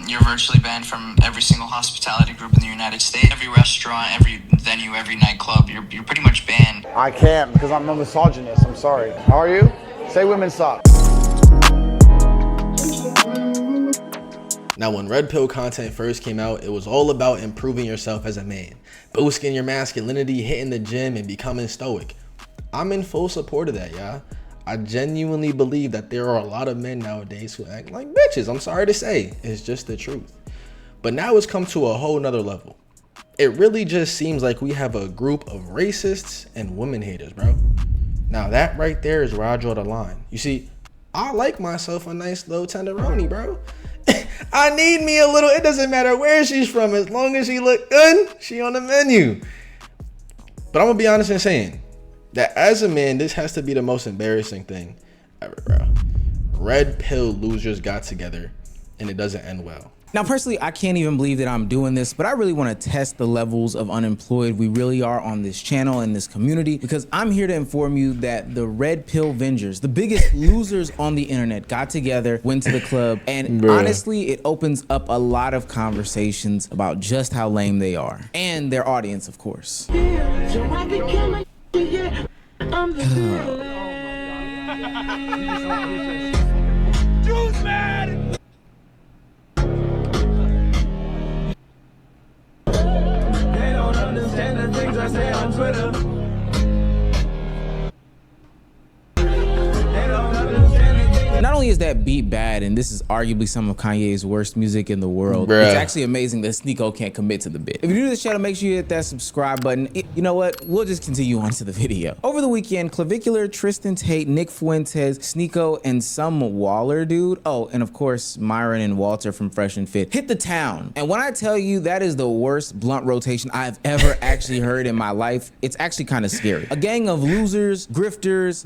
You're virtually banned from every single hospitality group in the United States. Every restaurant, every venue, every nightclub, you're pretty much banned. I can't because I'm a misogynist. I'm sorry. How are you? Say women suck. Now, when red pill content first came out, it was all about improving yourself as a man, boosting your masculinity, hitting the gym, and becoming stoic. I'm in full support of that, y'all. I genuinely believe that there are a lot of men nowadays who act like bitches. I'm sorry to say, it's just the truth. But now it's come to a whole nother level. It really just seems like we have a group of racists and women haters, bro. Now that right there is where I draw the line. You see, I like myself a nice little tenderoni, bro. I need me a little, it doesn't matter where she's from, as long as she look good, she on the menu. But I'm gonna be honest in saying that as a man, this has to be the most embarrassing thing ever, bro. Red pill losers got together and it doesn't end well. Now, personally, I can't even believe that I'm doing this, but I really want to test the levels of unemployed we really are on this channel and this community, because I'm here to inform you that the red pill vengers, the biggest losers on the internet, got together, went to the club, and honestly, it opens up a lot of conversations about just how lame they are. And their audience, of course. Not only is that beat bad, and this is arguably some of Kanye's worst music in the world, it's actually amazing that Sneeko can't commit to the bit. If you're new to this channel, make sure you hit that subscribe button. You know what? We'll just continue on to the video. Over the weekend, Clavicular, Tristan Tate, Nick Fuentes, Sneeko, and some Waller dude, oh, and of course, Myron and Walter from Fresh and Fit, hit the town. And when I tell you that is the worst blunt rotation I've ever actually heard in my life, it's actually kind of scary. A gang of losers, grifters,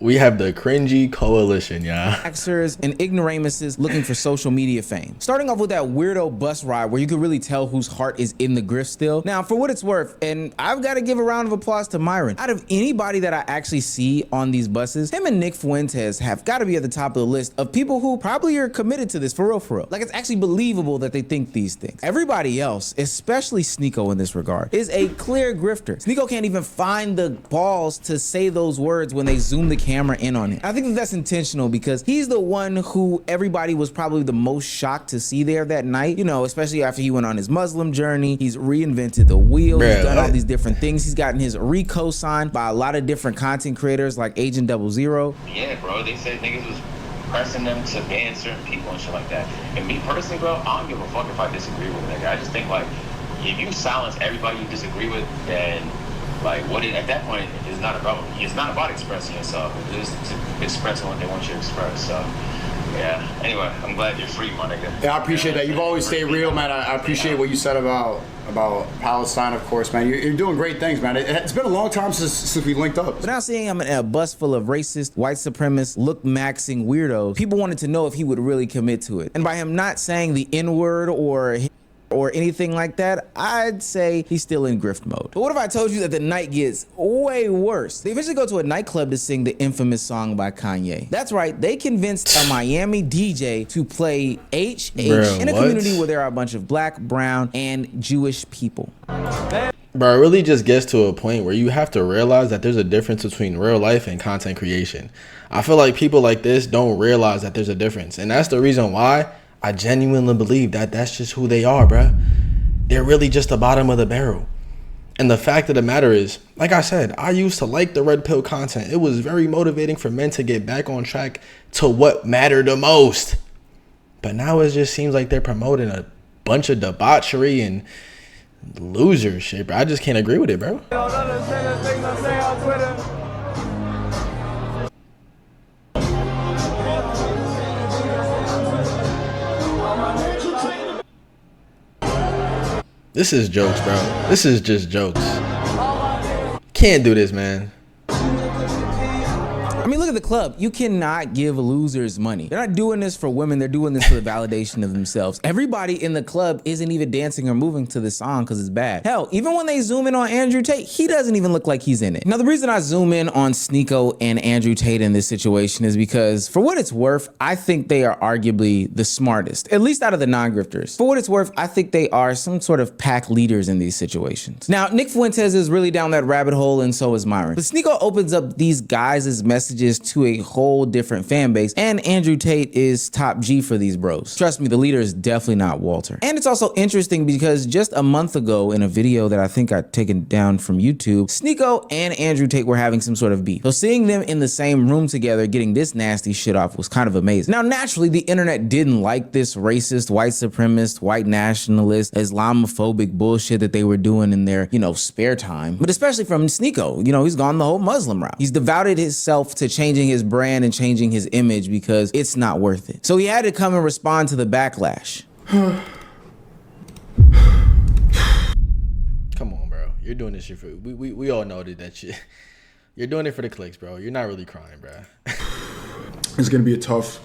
we have the cringy coalition, y'all. Maxers and ignoramuses looking for social media fame. Starting off with that weirdo bus ride where you could really tell whose heart is in the grift still. Now, for what it's worth, and I've got to give a round of applause to Myron. Out of anybody that I actually see on these buses, him and Nick Fuentes have got to be at the top of the list of people who probably are committed to this for real, for real. Like, it's actually believable that they think these things. Everybody else, especially Sneeko in this regard, is a clear grifter. Sneeko can't even find the balls to say those words when they zoom the camera in on him. I think that that's intentional because he's the one who everybody was probably the most shocked to see there that night, you know, especially after he went on his Muslim journey. He's reinvented the wheel. He's done all these different things. He's gotten his RICO signed by a lot of different content creators like Agent 00. Yeah, bro, they said niggas was pressing them to ban certain people and shit like that. And me personally, bro, I don't give a fuck if I disagree with a nigga. I just think, like, if you silence everybody you disagree with, then like what it at that point is not about, it's not about expressing yourself, it's just expressing what they want you to express. So yeah, anyway, I'm glad you're free, my nigga. Yeah, I appreciate that. You've always stayed real, man. I appreciate what you said about Palestine, of course, man. You're doing great things, man. It's been a long time since we linked up. But now seeing him in a bus full of racist, white supremacist, look-maxing weirdos, people wanted to know if he would really commit to it. And by him not saying the N-word or anything like that, I'd say he's still in grift mode. But what if I told you that the night gets way worse? They eventually go to a nightclub to sing the infamous song by Kanye. That's right, they convinced a Miami DJ to play HH in a community where there are a bunch of black, brown, and Jewish people. Bro, it really just gets to a point where you have to realize that there's a difference between real life and content creation. I feel like people like this don't realize that there's a difference, and that's the reason why I genuinely believe that that's just who they are, bruh. They're really just the bottom of the barrel. And the fact of the matter is, like I said, I used to like the red pill content. It was very motivating for men to get back on track to what mattered the most. But now it just seems like they're promoting a bunch of debauchery and loser shit, bro. I just can't agree with it, bro. This is jokes, bro. This is just jokes. Can't do this, man. I mean, look at the club, you cannot give losers money. They're not doing this for women. They're doing this for the validation of themselves. Everybody in the club isn't even dancing or moving to the song because it's bad. Hell, even when they zoom in on Andrew Tate, he doesn't even look like he's in it. Now, the reason I zoom in on Sneeko and Andrew Tate in this situation is because, for what it's worth, I think they are arguably the smartest, at least out of the non-grifters. For what it's worth, I think they are some sort of pack leaders in these situations. Now, Nick Fuentes is really down that rabbit hole, and so is Myron. But Sneeko opens up these guys' messages to a whole different fan base, and Andrew Tate is top G for these bros. Trust me, the leader is definitely not Walter. And it's also interesting because just a month ago in a video that I think I'd taken down from YouTube, Sneeko and Andrew Tate were having some sort of beef. So seeing them in the same room together getting this nasty shit off was kind of amazing. Now, naturally, the internet didn't like this racist, white supremacist, white nationalist, Islamophobic bullshit that they were doing in their, spare time. But especially from Sneeko, he's gone the whole Muslim route. He's devoted himself to changing his brand and changing his image because it's not worth it. So he had to come and respond to the backlash. Come on, bro. You're doing this shit for we all know that shit. You're doing it for the clicks, bro. You're not really crying, bro. It's gonna be a tough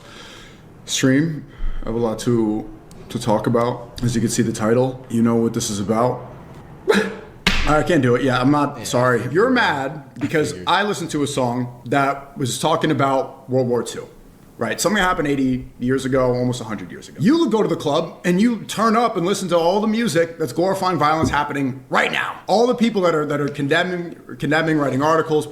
stream. I have a lot to talk about. As you can see the title, you know what this is about. I can't do it. Yeah, I'm not sorry. You're mad because I listened to a song that was talking about World War II. Right, something happened 80 years ago, almost 100 years ago. You go to the club and you turn up and listen to all the music that's glorifying violence happening right now. All the people that are condemning, writing articles,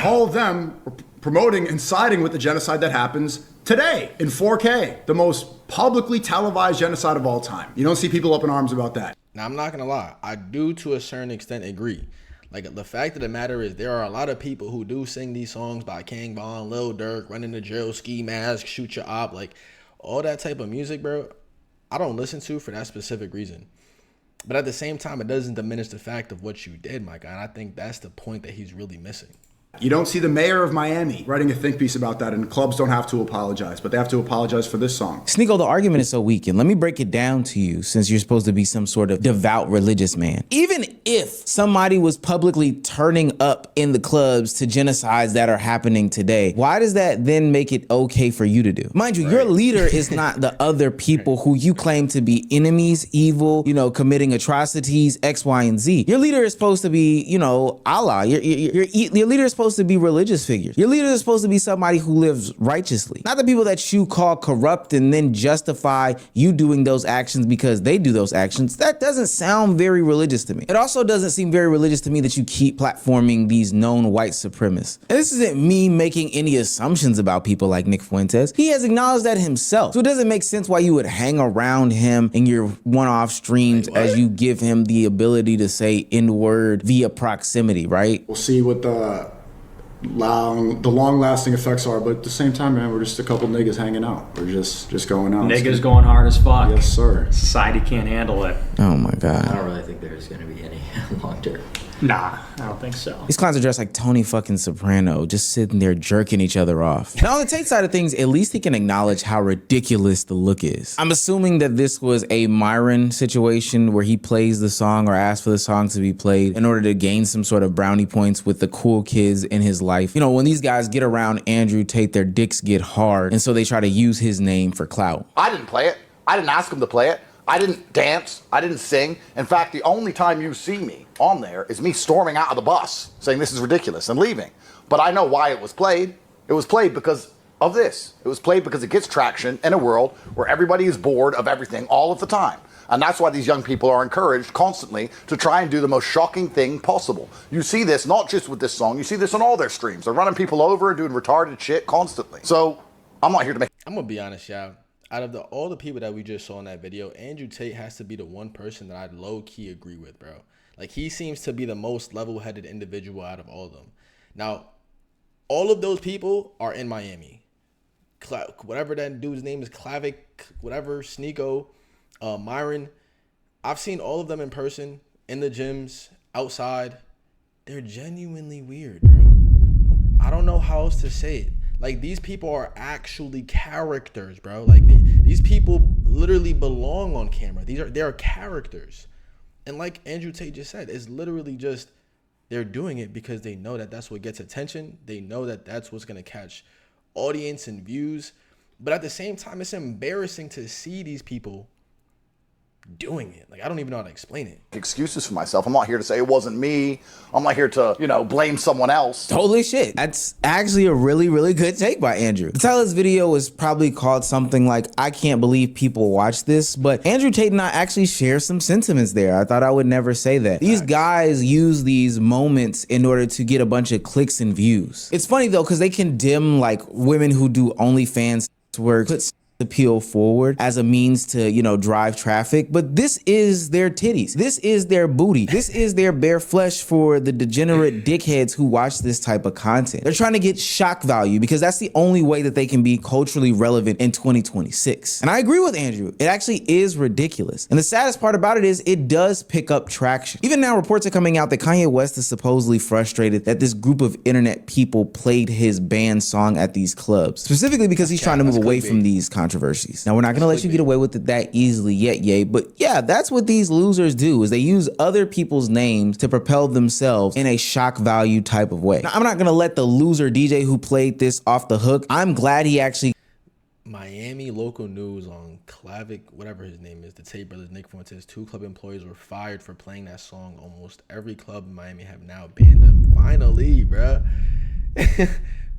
all of them are promoting and siding with the genocide that happens today in 4K, the most publicly televised genocide of all time. You don't see people up in arms about that. Now, I'm not gonna lie, I do to a certain extent agree. Like, the fact of the matter is there are a lot of people who do sing these songs by King Von, Lil Durk, Running the Drill, Ski Mask, Shoot Your Op, like all that type of music, bro, I don't listen to for that specific reason. But at the same time, it doesn't diminish the fact of what you did, my guy. And I think that's the point that he's really missing. You don't see the mayor of Miami writing a think piece about that, and clubs don't have to apologize, but they have to apologize for this song. Sneeko, the argument is so weak, and let me break it down to you since you're supposed to be some sort of devout religious man. Even if somebody was publicly turning up in the clubs to genocides that are happening today, why does that then make it okay for you to do? Mind you, your leader is not the other people who you claim to be enemies, evil, committing atrocities, X, Y, and Z. Your leader is supposed to be, Allah. Your leader is supposed to be religious figures. Your leader is supposed to be somebody who lives righteously. Not the people that you call corrupt and then justify you doing those actions because they do those actions. That doesn't sound very religious to me. It also doesn't seem very religious to me that you keep platforming these known white supremacists. And this isn't me making any assumptions about people like Nick Fuentes. He has acknowledged that himself. So it doesn't make sense why you would hang around him in your one-off streams as you give him the ability to say N-word via proximity, right? We'll see what the long-lasting effects are, but at the same time, man, we're just a couple niggas hanging out. We're just going out. Niggas going hard as fuck. Yes, sir. Society can't handle it. Oh my God. I don't really think there's going to be any long-term. Nah, I don't think so. These clowns are dressed like Tony fucking Soprano, just sitting there jerking each other off. Now, on the Tate side of things, at least he can acknowledge how ridiculous the look is. I'm assuming that this was a Myron situation where he plays the song or asks for the song to be played in order to gain some sort of brownie points with the cool kids in his life. When these guys get around Andrew Tate, their dicks get hard, and so they try to use his name for clout. I didn't play it. I didn't ask him to play it. I didn't dance. I didn't sing. In fact, the only time you see me on there is me storming out of the bus, saying this is ridiculous and leaving. But I know why it was played. It was played because of this. It was played because it gets traction in a world where everybody is bored of everything all of the time. And that's why these young people are encouraged constantly to try and do the most shocking thing possible. You see this not just with this song, you see this on all their streams. They're running people over and doing retarded shit constantly. So I'm not here to make... I'm going to be honest, y'all. Out of all the people that we just saw in that video, Andrew Tate has to be the one person that I low-key agree with, bro. Like, he seems to be the most level-headed individual out of all of them. Now, all of those people are in Miami. Whatever that dude's name is, Clavic, whatever, Sneeko, Myron. I've seen all of them in person, in the gyms, outside. They're genuinely weird, bro. I don't know how else to say it. Like, these people are actually characters, bro. Like, these people literally belong on camera. They are characters. And like Andrew Tate just said, it's literally just They're doing it because they know that that's what gets attention. They know that that's what's going to catch audience and views. But at the same time, it's embarrassing to see these people doing it. Like, I don't even know how to explain it. Excuses for myself. I'm not here to say it wasn't me. I'm not here to, blame someone else. Holy shit. That's actually a really, really good take by Andrew. The title of this video was probably called something like, I can't believe people watch this, but Andrew Tate and I actually share some sentiments there. I thought I would never say that. These guys use these moments in order to get a bunch of clicks and views. It's funny though, because they condemn like women who do OnlyFans work, put appeal forward as a means to, drive traffic, but this is their titties. This is their booty. This is their bare flesh for the degenerate dickheads who watch this type of content. They're trying to get shock value because that's the only way that they can be culturally relevant in 2026. And I agree with Andrew. It actually is ridiculous. And the saddest part about it is it does pick up traction. Even now, reports are coming out that Kanye West is supposedly frustrated that this group of internet people played his banned song at these clubs, specifically because he's trying to move away from these controversies. Now, we're not gonna let you get away with it that easily yet, Ye, but yeah, that's what these losers do, is they use other people's names to propel themselves in a shock value type of way. Now, I'm not gonna let the loser DJ who played this off the hook. I'm glad he actually Miami local news on Clavic, whatever his name is, the Tate brothers, Nick Fuentes, 2 club employees were fired for playing that song. Almost every club in Miami have now banned them. Finally, bruh.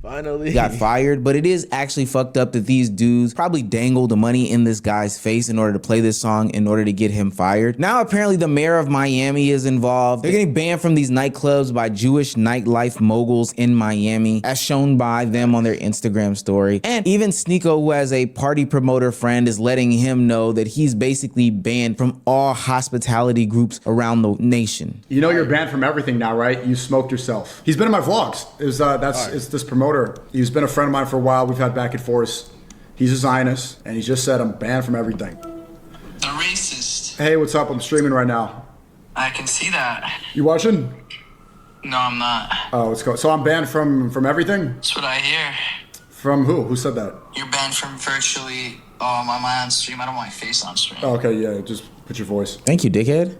Finally got fired, but it is actually fucked up that these dudes probably dangled the money in this guy's face in order to play this song in order to get him fired. Now apparently the mayor of Miami is involved. They're getting banned from these nightclubs by Jewish nightlife moguls in Miami, as shown by them on their Instagram story. And even Sneeko, who has a party promoter friend, is letting him know that he's basically banned from all hospitality groups around the nation. You're banned from everything now, right? You smoked yourself. He's been in my vlogs. It's this promoter. He's been a friend of mine for a while. We've had back and forth. He's a Zionist, and he just said I'm banned from everything. The racist. Hey, what's up? I'm streaming right now. I can see that. You watching? No, I'm not. Oh, let's go. So I'm banned from everything? That's what I hear. From who? Who said that? You're banned from virtually am I on stream? I don't want my face on stream. Oh, okay, yeah, just put your voice. Thank you, dickhead.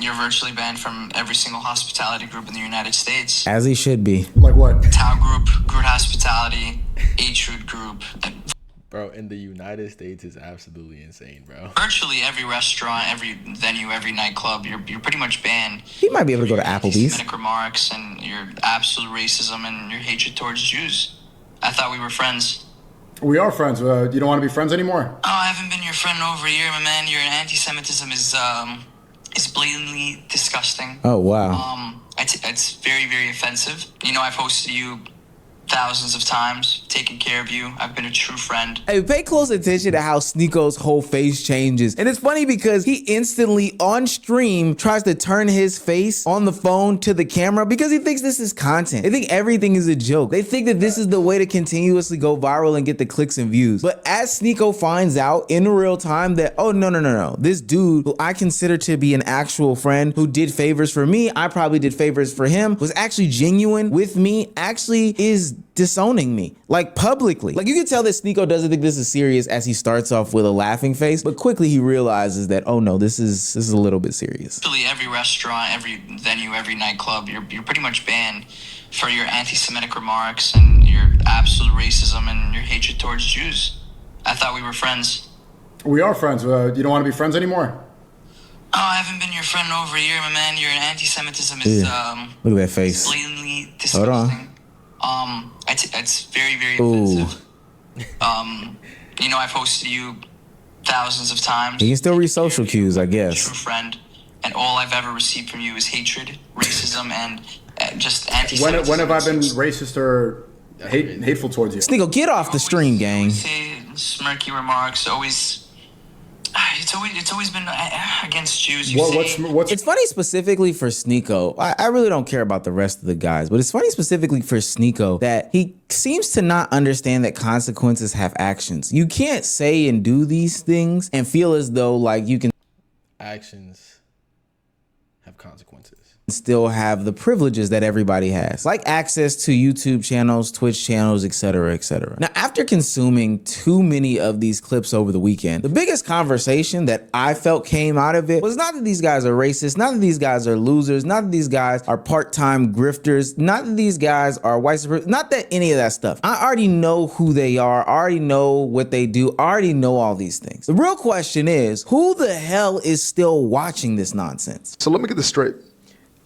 You're virtually banned from every single hospitality group in the United States. As he should be. Like what? Tao Group, Groot Hospitality, H-Root Group. Bro, in the United States is absolutely insane, bro. Virtually every restaurant, every venue, every nightclub, you're pretty much banned. He might be able to go to Applebee's. Anti-Semitic remarks and your absolute racism and your hatred towards Jews. I thought we were friends. We are friends. You don't want to be friends anymore? Oh, I haven't been your friend in over a year, my man. Your anti-Semitism is blatantly disgusting. Oh, wow. It's very, very offensive. I've hosted you thousands of times, taken care of you. I've been a true friend. Hey, pay close attention to how Sneeko's whole face changes. And it's funny because he instantly on stream tries to turn his face on the phone to the camera because he thinks this is content. They think everything is a joke. They think that this is the way to continuously go viral and get the clicks and views. But as Sneeko finds out in real time that, oh, no. This dude who I consider to be an actual friend who did favors for me, I probably did favors for him, was actually genuine with me, actually is disowning me, like publicly. Like you can tell that Sneeko doesn't think this is serious as he starts off with a laughing face, but quickly he realizes that, oh no, this is a little bit serious. Literally every restaurant, every venue, every nightclub, you're pretty much banned for your anti-Semitic remarks and your absolute racism and your hatred towards Jews. I thought we were friends. We are friends. You don't want to be friends anymore? Oh, I haven't been your friend in over a year, my man. Your anti-Semitism is look at that face. Blatantly disgusting. Hold on. It's very, very offensive. I've hosted you thousands of times. You can still read social cues, I guess. True friend, and all I've ever received from you is hatred, racism, and just anti-Semitism. When have I been racist or hateful towards you? Sneeko, get off the stream, gang. Say smirky remarks. It's always been against Jews. It's funny specifically for Sneeko. I really don't care about the rest of the guys, but it's funny specifically for Sneeko that he seems to not understand that consequences have actions. You can't say and do these things and feel as though like you can. Actions have consequences. still have the privileges that everybody has, like access to YouTube channels, Twitch channels, etc., etc. Now, after consuming too many of these clips over the weekend, the biggest conversation that I felt came out of it was not that these guys are racist, not that these guys are losers, not that these guys are part-time grifters, not that these guys are white supremacists, not that any of that stuff. I already know who they are, I already know what they do, I already know all these things. The real question is, who the hell is still watching this nonsense? So let me get this straight.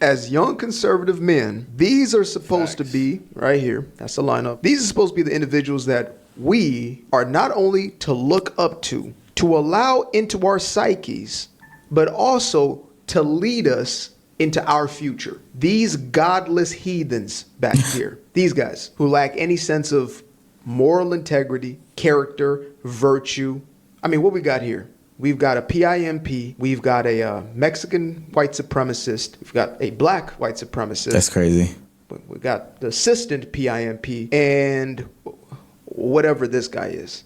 As young conservative men, these are supposed to be, right here, that's the lineup. These are supposed to be the individuals that we are not only to look up to allow into our psyches, but also to lead us into our future. These godless heathens back here, these guys who lack any sense of moral integrity, character, virtue. I mean, what we got here? We've got a PIMP, we've got a Mexican white supremacist, we've got a black white supremacist. That's crazy. We got the assistant PIMP and whatever this guy is.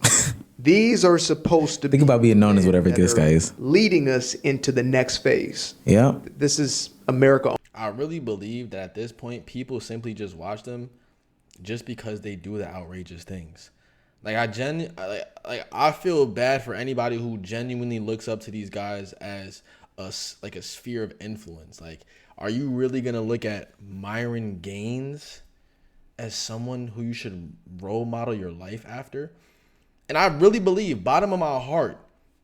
These are supposed to Think about being known as whatever this guy is. leading us into the next phase. Yeah. This is America. I really believe that at this point, people simply just watch them just because they do the outrageous things. Like I feel bad for anybody who genuinely looks up to these guys as a sphere of influence. Like, are you really gonna look at Myron Gaines as someone who you should role model your life after? And I really believe, bottom of my heart,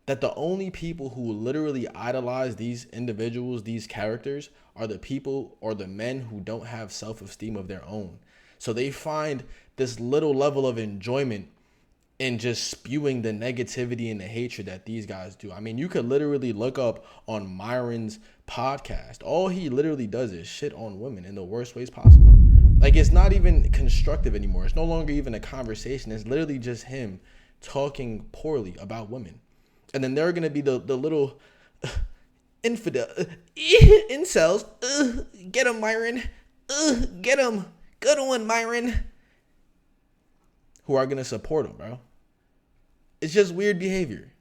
that the only people who literally idolize these individuals, these characters, are the people or the men who don't have self-esteem of their own. So they find this little level of enjoyment in just spewing the negativity and the hatred that these guys do. I mean, you could literally look up on Myron's podcast. All he literally does is shit on women in the worst ways possible. Like, it's not even constructive anymore. It's no longer even a conversation. It's literally just him talking poorly about women. And then there are going to be the little infidel incels. Get him, Myron. Get him. Good one, Myron. Who are going to support him, bro. It's just weird behavior.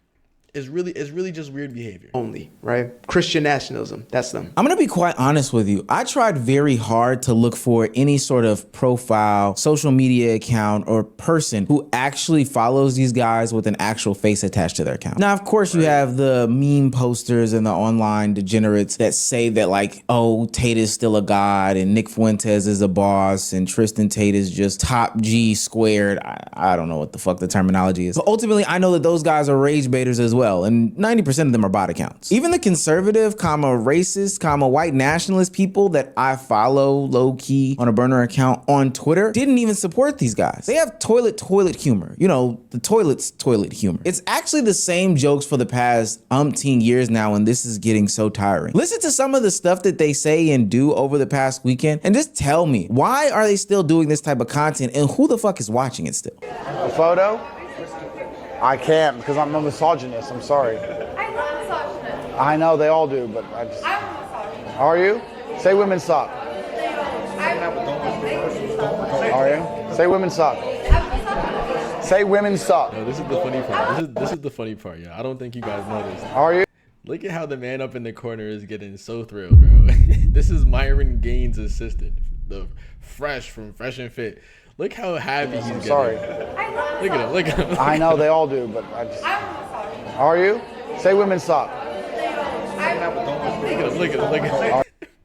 It's really just weird behavior. Only, right? Christian nationalism, that's them. I'm gonna be quite honest with you. I tried very hard to look for any sort of profile, social media account, or person who actually follows these guys with an actual face attached to their account. Now, of course, you have the meme posters and the online degenerates that say that, like, oh, Tate is still a god, and Nick Fuentes is a boss, and Tristan Tate is just top G squared. I don't know what the fuck the terminology is. But ultimately, I know that those guys are rage baiters as well. And 90% of them are bot accounts. Even the conservative, racist, white nationalist people that I follow low key on a burner account on Twitter didn't even support these guys. They have toilet humor. You know, the toilet humor. It's actually the same jokes for the past umpteen years now, and this is getting so tiring. Listen to some of the stuff that they say and do over the past weekend, and just tell me, why are they still doing this type of content, and who the fuck is watching it still? A photo? I can't because I'm a misogynist. I'm sorry. I'm not misogynist. I know they all do, but I just. I'm a misogynist. Are you? Say women suck. Are you? Say women suck. Say women suck. No, this is the funny part. This is the funny part, yeah. I don't think you guys noticed. Are you? Look at how the man up in the corner is getting so thrilled, bro. This is Myron Gaines' assistant, the Fresh from Fresh and Fit. Look how happy he's getting. Sorry. Look at him. Look at him. I know they all do, but I just. Are you? Say women suck. Look at him. Look at him. Look at him.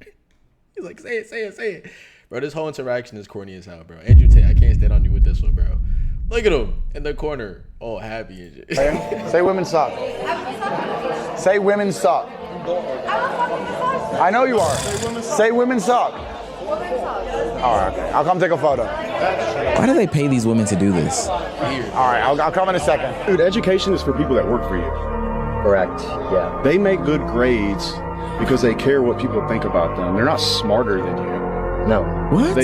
He's like, say it. Bro, this whole interaction is corny as hell, bro. Andrew Tate, I can't stand on you with this one, bro. Look at him in the corner, all happy and shit. Say women suck. Say women suck. I know you are. Say women suck. All right, okay. I'll come take a photo. Why do they pay these women to do this? All right, I'll come in a second. Dude, education is for people that work for you. Correct, yeah. They make good grades because they care what people think about them. They're not smarter than you. No. What?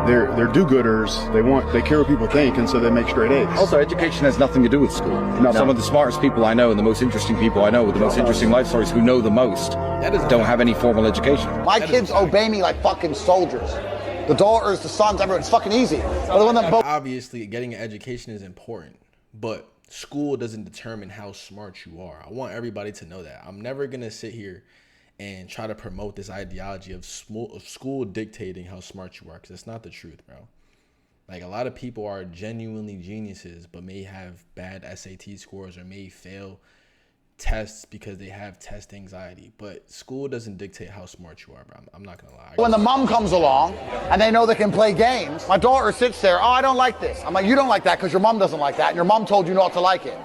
They're do-gooders. They care what people think, and so they make straight A's. Also, education has nothing to do with school. Now, some of the smartest people I know and the most interesting people I know with the most interesting life stories who know the most don't have any formal education. My kids obey me like fucking soldiers. The daughters, the sons, everyone. It's fucking easy. But the one that Obviously, getting an education is important, but school doesn't determine how smart you are. I want everybody to know that. I'm never going to sit here and try to promote this ideology of school dictating how smart you are, because it's not the truth, bro. Like, a lot of people are genuinely geniuses, but may have bad SAT scores or may fail tests because they have test anxiety. But school doesn't dictate how smart you are, bro. I'm not gonna lie. When the mom comes along and they know they can play games, my daughter sits there, oh, I don't like this. I'm like, you don't like that because your mom doesn't like that, and your mom told you not to like it.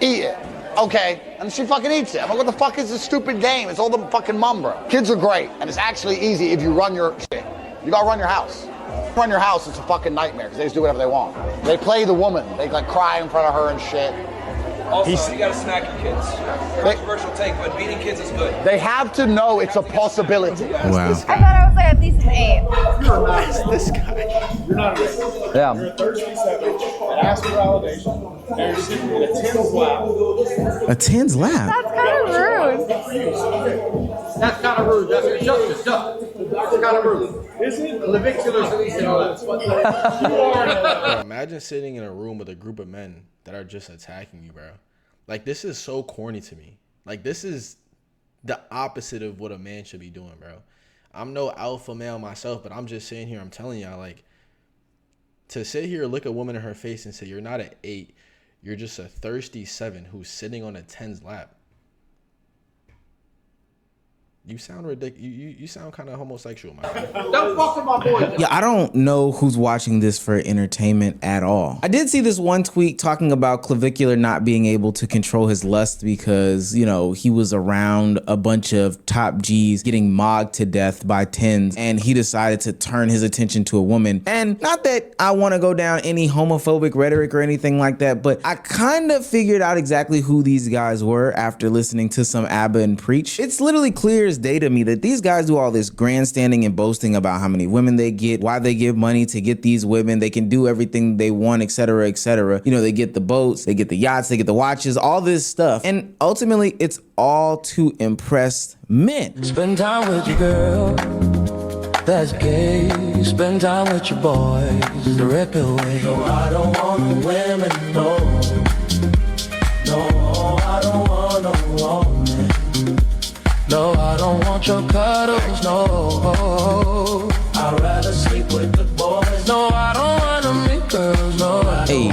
Eat it. Okay. And she fucking eats it. I'm like, what the fuck is this stupid game? It's all the fucking mum, bro. Kids are great, and it's actually easy if you run your shit. You gotta run your house. Run your house, it's a fucking nightmare because they just do whatever they want. They play the woman. They like cry in front of her and shit. Also, you gotta smack your kids. Controversial take, but beating kids is good. They have to know it's a possibility. I Wow. thought I was like at least an 8. This guy. You're not a Yeah. You're a thirsty savage and ask for validation. And you're sitting in a 10's lap. A 10's lap. That's kind of rude. That's kind of rude. That's injustice. That's kind of rude. Is it? Bro, imagine sitting in a room with a group of men that are just attacking you, bro. Like, this is so corny to me. Like, this is the opposite of what a man should be doing, bro. I'm no alpha male myself, but I'm just sitting here, I'm telling y'all, like, to sit here, look a woman in her face and say, you're not an 8, you're just a thirsty 7 who's sitting on a 10's lap. You sound ridiculous. You sound kind of homosexual, man. Don't fuck with my boy. Yeah, I don't know who's watching this for entertainment at all. I did see this one tweet talking about Clavicular not being able to control his lust because, you know, he was around a bunch of top G's getting mogged to death by 10s, and he decided to turn his attention to a woman. And not that I want to go down any homophobic rhetoric or anything like that, but I kind of figured out exactly who these guys were after listening to some ABBA and Preach. It's literally clear as day to me that these guys do all this grandstanding and boasting about how many women they get, why they give money to get these women, they can do everything they want, etc., etc. You know, they get the boats, they get the yachts, they get the watches, all this stuff. And ultimately, it's all to impress men. Spend time with your girl, that's gay. Spend time with your boys, the red pill way. No, I don't want no women, no. No, I don't want no woman. No, I don't want your cuddles, no. I'd rather sleep with the boys. No, I don't want to meet girls, no. Hey,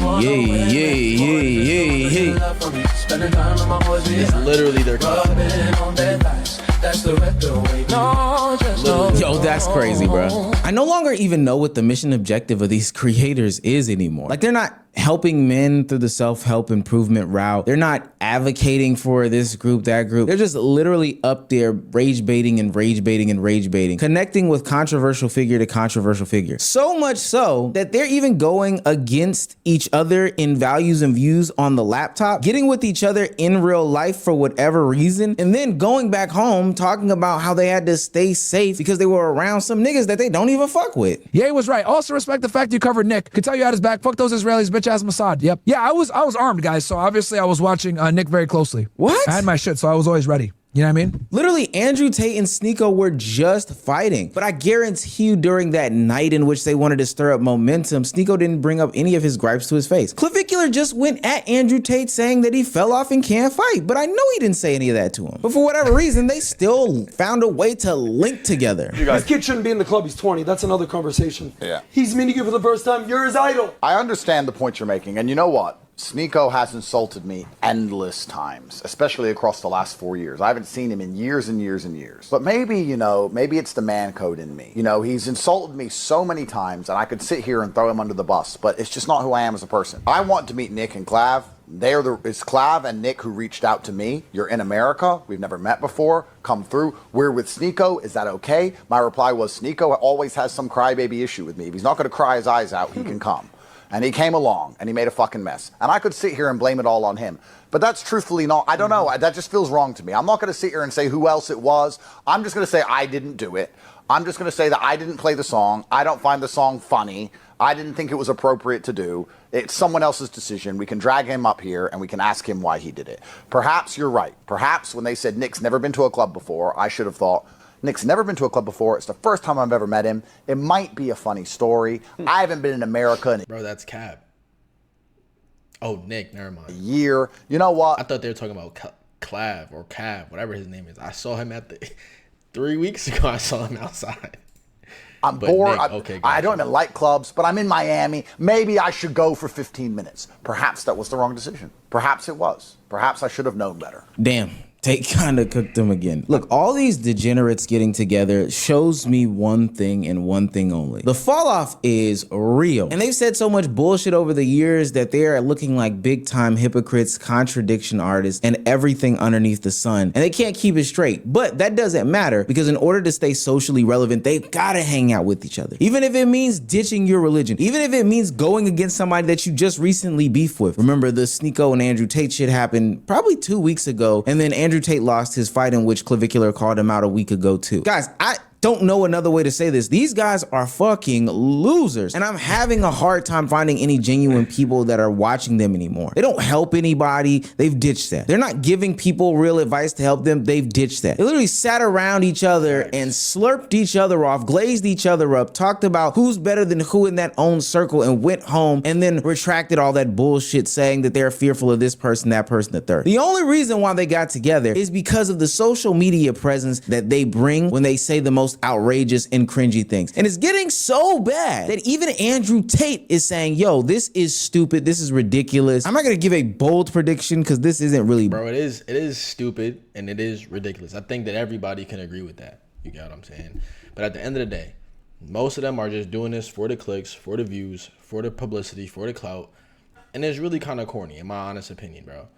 Spending time with my boys, It's literally their rubbing on their thighs. That's the red pill way. No, just no. Yo, that's crazy, bro. I no longer even know what the mission objective of these creators is anymore. Like, they're not helping men through the self-help improvement route. They're not advocating for this group, that group. They're just literally up there rage baiting and rage baiting and rage baiting, connecting with controversial figure to controversial figure. So much so that they're even going against each other in values and views on the laptop, getting with each other in real life for whatever reason, and then going back home talking about how they had to stay safe because they were around some niggas that they don't even fuck with. Ye was right. Also respect the fact you covered Nick. Could tell you had his back. Fuck those Israelis, bitch ass Mossad. Yep. Yeah, I was armed, guys. So obviously I was watching Nick very closely. What? I had my shit, so I was always ready. You know what I mean? Literally, Andrew Tate and Sneeko were just fighting. But I guarantee you during that night in which they wanted to stir up momentum, Sneeko didn't bring up any of his gripes to his face. Clavicular just went at Andrew Tate saying that he fell off and can't fight. But I know he didn't say any of that to him. But for whatever reason, they still found a way to link together. This kid shouldn't be in the club. He's 20. That's another conversation. Yeah. He's meeting you for the first time. You're his idol. I understand the point you're making, and you know what? Sneeko has insulted me endless times, especially across the last 4 years. I haven't seen him in years and years and years. But maybe, maybe it's the man code in me. He's insulted me so many times, and I could sit here and throw him under the bus, but it's just not who I am as a person. I want to meet Nick and Clav. It's Clav and Nick who reached out to me. You're in America. We've never met before. Come through. We're with Sneeko. Is that okay? My reply was, Sneeko always has some crybaby issue with me. If he's not going to cry his eyes out, he can come. And he came along, and he made a fucking mess. And I could sit here and blame it all on him. But that's truthfully not, I don't know, that just feels wrong to me. I'm not going to sit here and say who else it was. I'm just going to say I didn't do it. I'm just going to say that I didn't play the song. I don't find the song funny. I didn't think it was appropriate to do. It's someone else's decision. We can drag him up here, and we can ask him why he did it. Perhaps you're right. Perhaps when they said Nick's never been to a club before, I should have thought, Nick's never been to a club before. It's the first time I've ever met him. It might be a funny story. I haven't been in America in Bro, that's cap. Oh, Nick, never mind. a year. You know what? I thought they were talking about Clav or Cav, whatever his name is. I saw him at the 3 weeks ago. I saw him outside. I'm But bored. Nick, okay, I don't gotcha. even like clubs, but I'm in Miami. Maybe I should go for 15 minutes. Perhaps that was the wrong decision. Perhaps it was. Perhaps I should have known better. Damn. Tate kind of cooked them again. Look, all these degenerates getting together shows me one thing and one thing only. The fall off is real. And they've said so much bullshit over the years that they are looking like big time hypocrites, contradiction artists, and everything underneath the sun. And they can't keep it straight. But that doesn't matter because in order to stay socially relevant, they've got to hang out with each other. Even if it means ditching your religion, even if it means going against somebody that you just recently beefed with. Remember the Sneeko and Andrew Tate shit happened probably 2 weeks ago. And then Andrew Tate lost his fight in which Clavicular called him out a week ago too. Guys, I don't know another way to say this. These guys are fucking losers. And I'm having a hard time finding any genuine people that are watching them anymore. They don't help anybody. They've ditched that. They're not giving people real advice to help them. They've ditched that. They literally sat around each other and slurped each other off, glazed each other up, talked about who's better than who in that own circle and went home and then retracted all that bullshit saying that they're fearful of this person, that person, the third. The only reason why they got together is because of the social media presence that they bring when they say the most outrageous and cringy things. And it's getting so bad that even Andrew Tate is saying, yo, this is stupid. This is ridiculous. I'm not going to give a bold prediction because this isn't really. Bro, it is stupid and it is ridiculous. I think that everybody can agree with that. You get what I'm saying? But at the end of the day, most of them are just doing this for the clicks, for the views, for the publicity, for the clout. And it's really kind of corny, in my honest opinion, bro.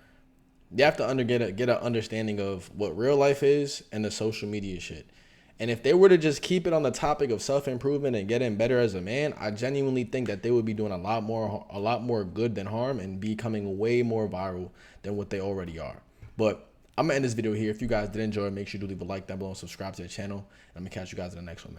You have to get an understanding of what real life is and the social media shit. And if they were to just keep it on the topic of self-improvement and getting better as a man, I genuinely think that they would be doing a lot more good than harm and becoming way more viral than what they already are. But I'm going to end this video here. If you guys did enjoy, make sure to leave a like down below and subscribe to the channel. And I'm going to catch you guys in the next one, man.